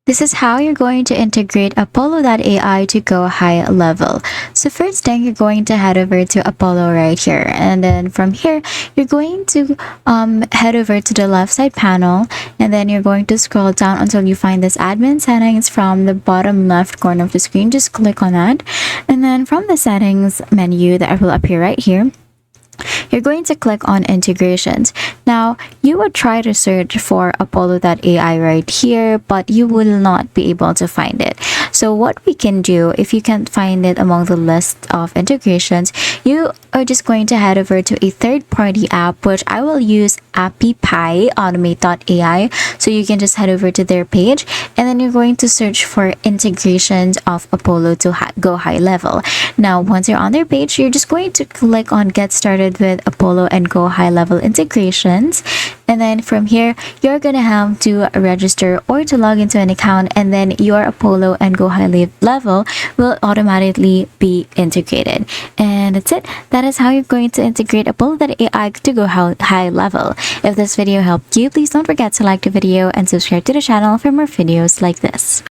This is how you're going to integrate Apollo AI to go high level. So first thing, you're going to head over to Apollo right here. And then from here, you're going to head over to the left side panel. And then you're going to scroll down until you find this admin settings from the bottom left corner of the screen. Just click on that. And then from the settings menu that will appear right here, you're going to click on integrations. Now, you would try to search for Apollo AI right here, but you will not be able to find it. So what we can do, if you can't find it among the list of integrations, you are just going to head over to a third-party app, which I will use AppyPie Automate.ai. So you can just head over to their page, and then you're going to search for integrations of Apollo to go high level. Now, once you're on their page, you're just going to click on Get Started with Apollo and Go High Level integrations. And then from here, you're gonna have to register or to log into an account, and then your Apollo and Go High Level will automatically be integrated. And that's it. That is how you're going to integrate Apollo AI to go high level. If this video helped you, please don't forget to like the video and subscribe to the channel for more videos like this.